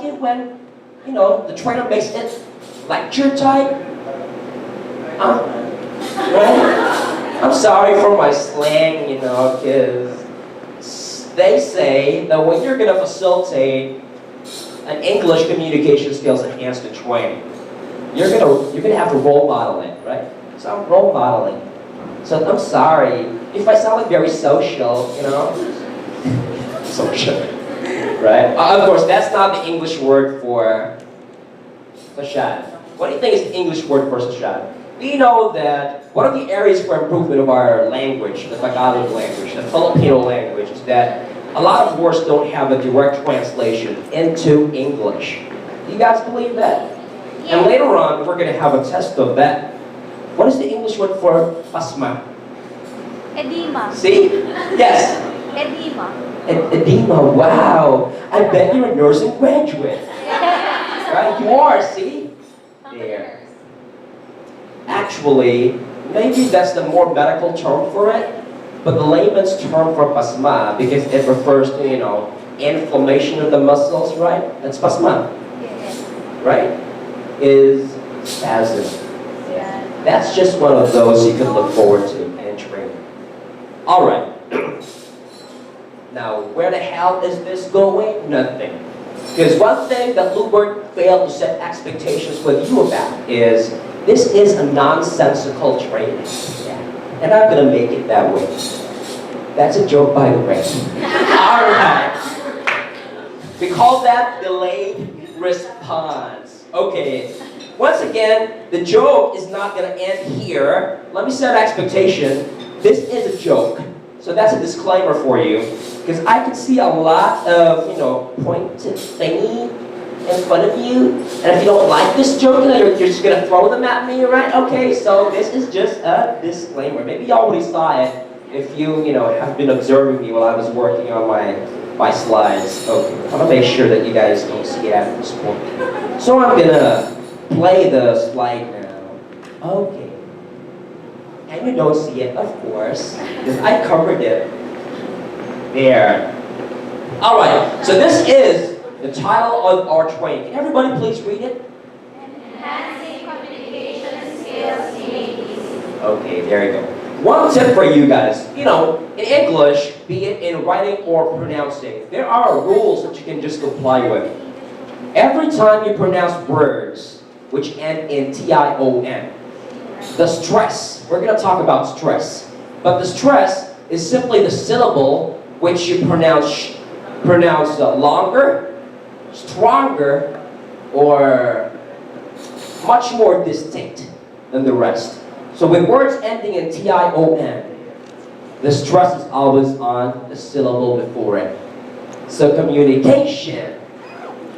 like it when, you know, the trainer makes it lecture type? Right? I'm sorry for my slang, you know, because they say that when you're going to facilitate an English communication skills enhancement training, you're gonna have to role model it, right? So I'm role modeling. So I'm sorry if I sound like very social, you know, social, right? Of course, that's not the English word for facade. What do you think is the English word for facade? We know that one of the areas for improvement of our language, the Tagalog language, the Filipino language, is that a lot of words don't have a direct translation into English. Do you guys believe that? Yeah. And later on, we're going to have a test of that. What is the English word for pasma? Edema. See? Yes. Edema. Edema, wow. I bet you're a nursing graduate. Right? You are, see? There. Actually, maybe that's the more medical term for it. But the layman's term for pasma, because it refers to, you know, inflammation of the muscles, right? That's pasma. Yes. Right? Is spasm. Yeah. That's just one of those you can look forward to in training. All right. Now, where the hell is this going? Nothing. Because one thing that Lubert failed to set expectations with you about is this is a nonsensical training. Yeah. And I'm going to make it that way. That's a joke, by the way. All right. We call that delayed response. Okay. Once again, the joke is not going to end here. Let me set expectation. This is a joke. So that's a disclaimer for you. Because I can see a lot of, you know, pointed thingy in front of you. And if you don't like this joke, you're just going to throw them at me, right? Okay, so this is just a disclaimer. Maybe you already saw it if you know, have been observing me while I was working on my slides. Okay, I'm going to make sure that you guys don't see it at this point. So I'm going to play the slide now. Okay. And you don't see it, of course, because I covered it. There. All right, so this is the title of our training. Can everybody please read it? Enhancing communication skills made easy. Okay, there you go. One tip for you guys. You know, in English, be it in writing or pronouncing, there are rules that you can just comply with. Every time you pronounce words which end in T-I-O-N, the stress, we're going to talk about stress, but the stress is simply the syllable which you pronounce longer, stronger, or much more distinct than the rest. So with words ending in T-I-O-N, the stress is always on the syllable before it. So communication,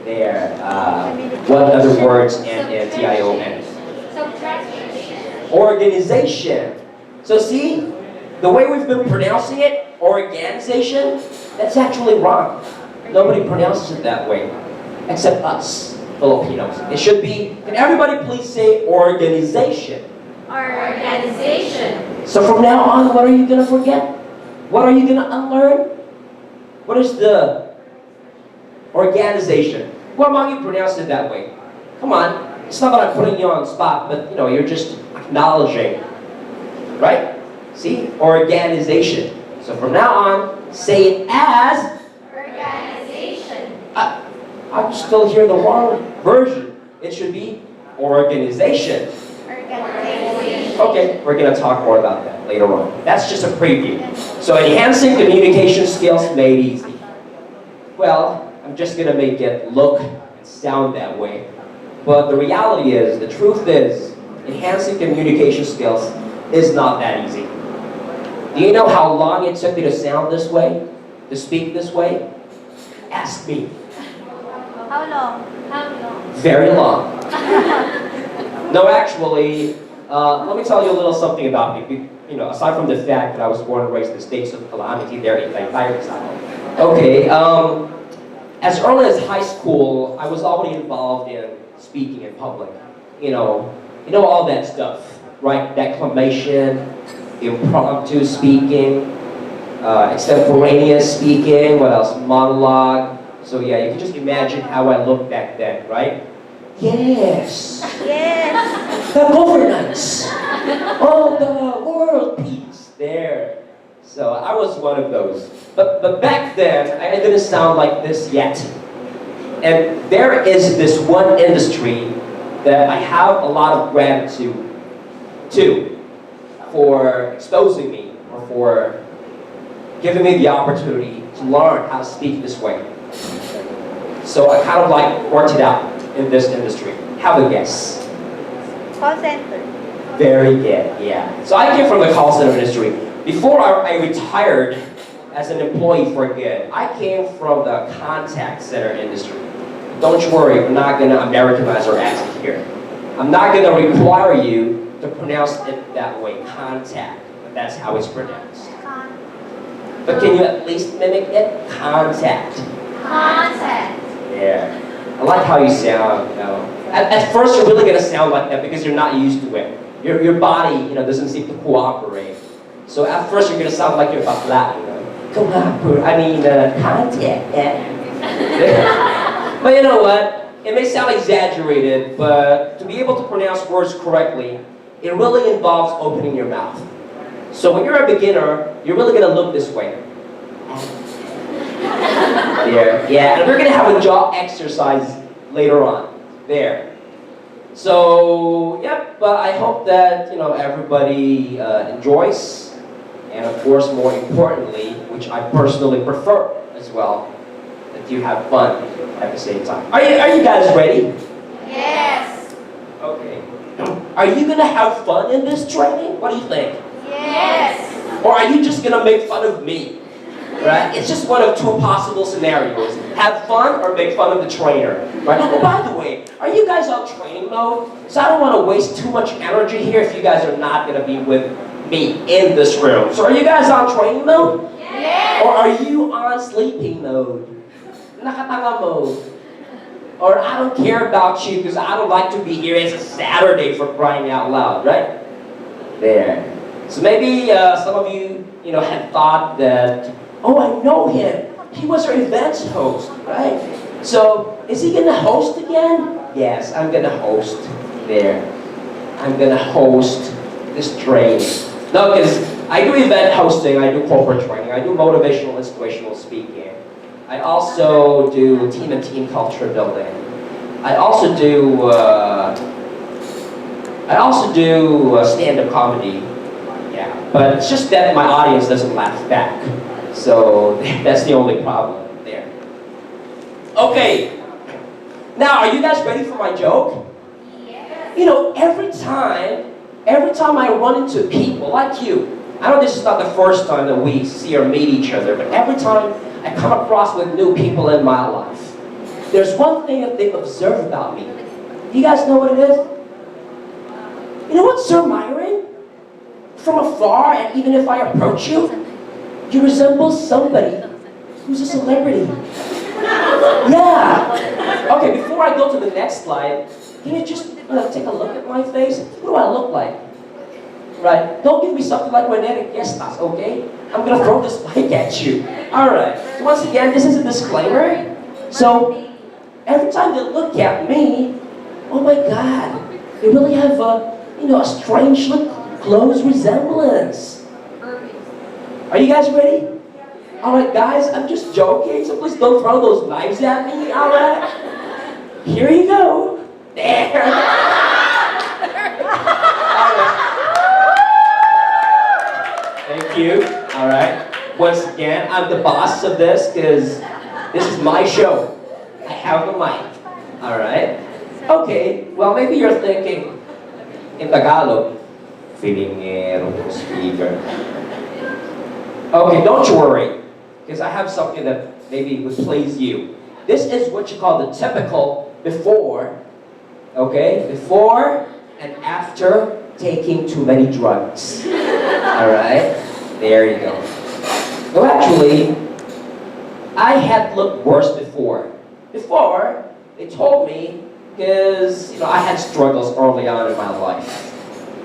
there, what other words end in T-I-O-N? Organization. So see, the way we've been pronouncing it, organization, that's actually wrong. Nobody pronounces it that way, except us, Filipinos. It should be, can everybody please say organization? Organization. So from now on, what are you going to forget? What are you going to unlearn? What is the organization? Why won't you pronounce it that way? Come on. It's not that I'm putting you on the spot, but you know, you're just acknowledging. Right? See? Organization. So from now on, say it as organization. I'm still hearing the wrong version. It should be organization. Organization. Okay, we're going to talk more about that later on. That's just a preview. So enhancing communication skills made easy. Well, I'm just going to make it look and sound that way. But the reality is, the truth is, enhancing communication skills is not that easy. Do you know how long it took me to sound this way? To speak this way? Ask me. How long? How long? Very long. No, actually, let me tell you a little something about me. You know, aside from the fact that I was born and raised in the States of Calamity there in Taytay. Okay, as early as high school, I was already involved in speaking in public. You know all that stuff, right? Declamation, impromptu speaking, extemporaneous speaking, what else? Monologue, So yeah, you can just imagine how I looked back then, right? Yes, Yes. the governance of the world peace there. So I was one of those. But back then, I didn't sound like this yet. And there is this one industry that I have a lot of gratitude to for exposing me or for giving me the opportunity to learn how to speak this way. So I kind of like worked it out in this industry. Have a guess. Call center. Very good, yeah. So I came from the call center industry. Before I retired as an employee for good, I came from the contact center industry. Don't you worry, I'm not going to Americanize our accent here. I'm not going to require you to pronounce it that way, contact. But that's how it's pronounced. But can you at least mimic it? Contact. Contact. Yeah. I like how you sound, you know. At first you're really gonna sound like that because you're not used to it. Your body, you know, doesn't seem to cooperate. So at first you're gonna sound like you're bakla, you know. Come on, contact. Yeah. But you know what? It may sound exaggerated, but to be able to pronounce words correctly, it really involves opening your mouth. So when you're a beginner, you're really gonna look this way. There, yeah, and we're gonna have a jaw exercise later on. There. So, yep, but I hope that, you know, everybody enjoys, and of course, more importantly, which I personally prefer as well, that you have fun at the same time. Are you guys ready? Yes. Okay. Are you gonna have fun in this training? What do you think? Yes. Or are you just gonna make fun of me? Right? It's just one of two possible scenarios. Have fun or make fun of the trainer. Right? Oh, by the way, are you guys on training mode? So I don't want to waste too much energy here if you guys are not going to be with me in this room. So are you guys on training mode? Yes. Or are you on sleeping mode? Nakatanga mode? Or I don't care about you because I don't like to be here. It's a Saturday for crying out loud, right? There. So maybe some of you, you know, had thought that, oh, I know him. He was our events host, right? So, is he gonna host again? Yes, I'm gonna host there. I'm gonna host this training. No, because I do event hosting, I do corporate training, I do motivational, inspirational speaking. I also do team and team culture building. I also do stand-up comedy. Yeah, but it's just that my audience doesn't laugh back. So that's the only problem there. Okay, now are you guys ready for my joke? Yes. You know, every time I run into people like you, I know this is not the first time that we see or meet each other, but every time I come across with new people in my life, there's one thing that they observe about me. Do you guys know what it is? You know what, Sir Myron? From afar, and even if I approach you, you resemble somebody who's a celebrity. Yeah. Okay, before I go to the next slide, can you just take a look at my face? What do I look like? Right? Don't give me something like René Gestas, okay? I'm gonna throw this mic at you. Alright. So once again, this is a disclaimer. So every time they look at me, oh my God, they really have a strangely close resemblance. Are you guys ready? Alright guys, I'm just joking, so please don't throw those knives at me, alright? Here you go. There. Alright. Thank you. Alright. Once again, I'm the boss of this because this is my show. I have the mic. Alright? Okay, well maybe you're thinking in Tagalog, filingero speaker. Okay, don't you worry, because I have something that maybe would please you. This is what you call the typical before, okay? Before and after taking too many drugs. Alright? There you go. Well, actually, I had looked worse before. Before, they told me, because I had struggles early on in my life.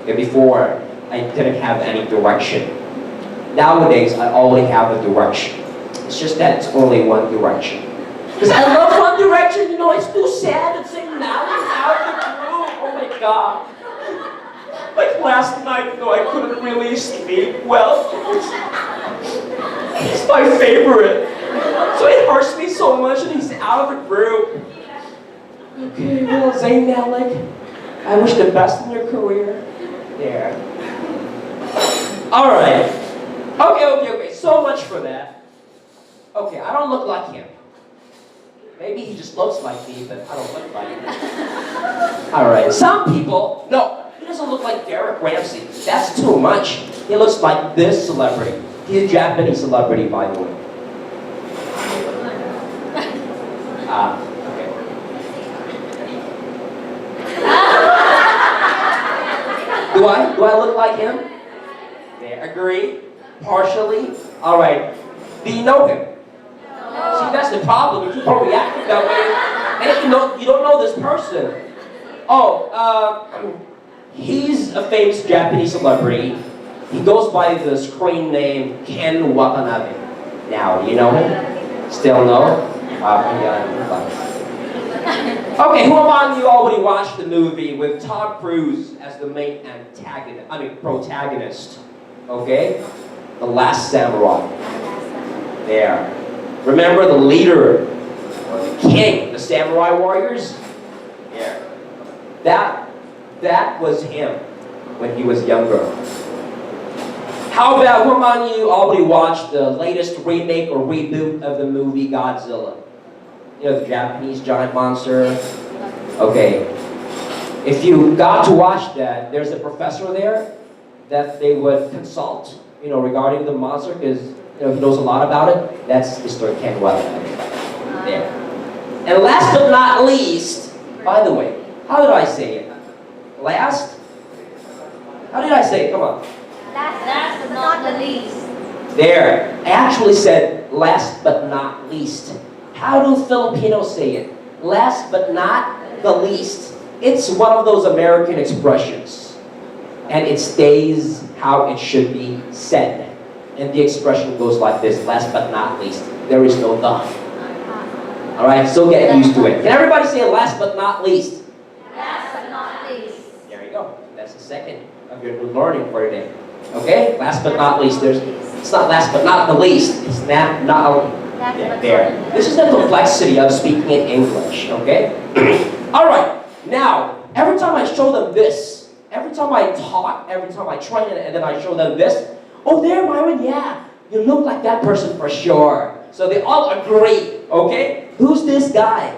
Okay, before, I didn't have any direction. Nowadays, I already have a direction. It's just that it's only one direction. Because I love One Direction, you know, it's too sad to sing now without the group. Oh my God. Like last night, you know, I couldn't really sleep well. He's my favorite. So it hurts me so much that he's out of the group. Okay, well, Zayn Malik, I wish the best in your career. There. Alright. Okay. So much for that. Okay, I don't look like him. Maybe he just looks like me, but I don't look like him. Alright, some people, no, he doesn't look like Derek Ramsey. That's too much. He looks like this celebrity. He's a Japanese celebrity, by the way. Okay. Do I look like him? Yeah, agree? Partially? Alright. Do you know him? See, that's the problem. If you don't react that way, and you don't know this person. Oh, he's a famous Japanese celebrity. He goes by the screen name Ken Watanabe. Now, you know him? Still no? Okay, who among you already watched the movie with Tom Cruise as the main protagonist? Okay? The Last Samurai. There. Remember the leader, or the king, the samurai warriors? Yeah. That was him when he was younger. How about who among you already watched the latest remake or reboot of the movie Godzilla? You know, the Japanese giant monster? Okay. If you got to watch that, there's a professor there that they would consult, you know, regarding the monster, because you know, he knows a lot about it. That's Mr. Ken Watanabe. There. And last but not least, by the way, how did I say it? Last? How did I say it? Come on. Last but not the least. There. I actually said last but not least. How do Filipinos say it? Last but not the least. It's one of those American expressions. And it stays how it should be said. And the expression goes like this, last but not least. There is no the. Alright, so get used to it. Can everybody say last but not least? Last but not least. There you go. That's the second of your new learning for today. Okay? Last but not least. It's not last but not the least. It's not there. This is the complexity of speaking in English. Okay? Alright. Now, every time I show them this, every time I talk, every time I train it, and then I show them this, oh, there, Myron, yeah. You look like that person for sure. So they all agree, okay? Who's this guy?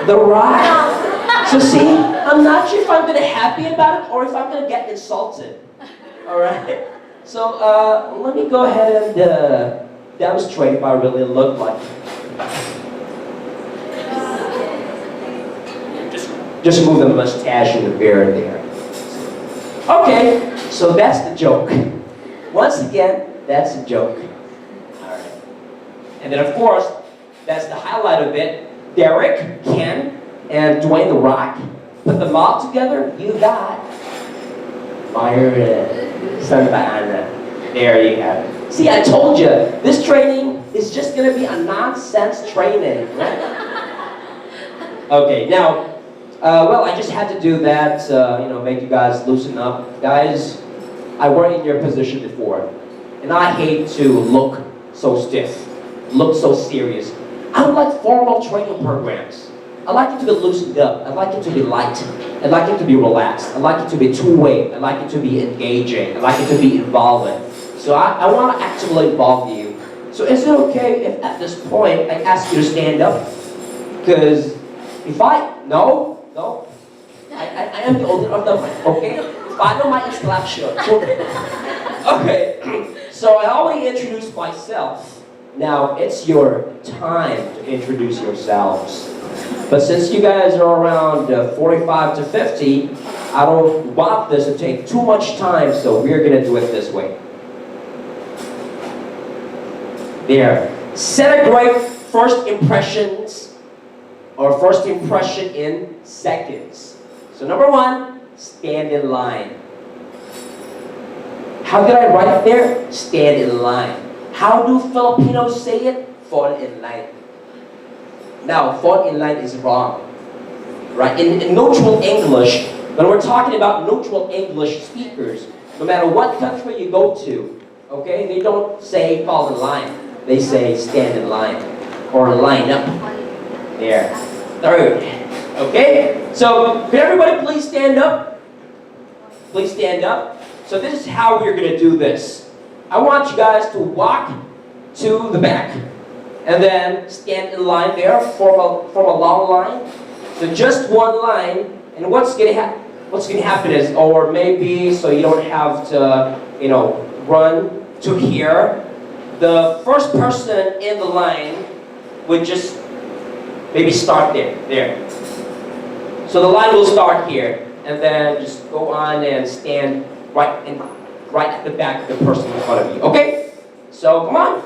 The Rock. So see, I'm not sure if I'm going to be happy about it or if I'm going to get insulted. All right? So let me go ahead and demonstrate if I really look like it. Just move the mustache and the beard there. Okay, so that's the joke. Once again, that's a joke. All right. And then, of course, that's the highlight of it. Derek, Ken, and Dwayne The Rock. Put them all together, you got Myron Sta. There you have it. See, I told you, this training is just going to be a nonsense training. Right? Okay, now, well, I just had to do that, you know, make you guys loosen up. Guys, I worked in your position before, and I hate to look so stiff, look so serious. I don't like formal training programs. I like it to be loosened up. I like it to be light. I like it to be relaxed. I like it to be two-way. I like it to be engaging. I like it to be involving. So I want to actively involve you. So is it okay if at this point I ask you to stand up? Because if no, I am the older of them, okay? Follow my instruction. Okay, so I already introduced myself. Now it's your time to introduce yourselves. But since you guys are around 45 to 50, I don't want this to take too much time, so we're gonna do it this way. There. Set a great first impressions, or first impression in seconds. So number one, stand in line. How did I write it there? Stand in line. How do Filipinos say it? Fall in line. Now, fall in line is wrong. Right? In neutral English, when we're talking about neutral English speakers, no matter what country you go to, okay, they don't say fall in line. They say stand in line or line up. There. Third. Okay? So, can everybody please stand up? Please stand up. So this is how we're going to do this. I want you guys to walk to the back and then stand in line there, form a long line. So just one line, and what's going to happen is, or maybe so you don't have to, run to here, the first person in the line would just maybe start there. So the line will start here, and then just go on and stand right at the back of the person in front of you. Okay? So come on,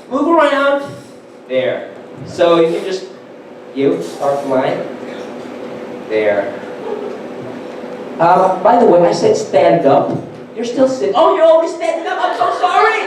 move around. There. So you can just start the line. There. By the way, I said stand up. You're still sitting. Oh, you're already standing up. I'm so sorry.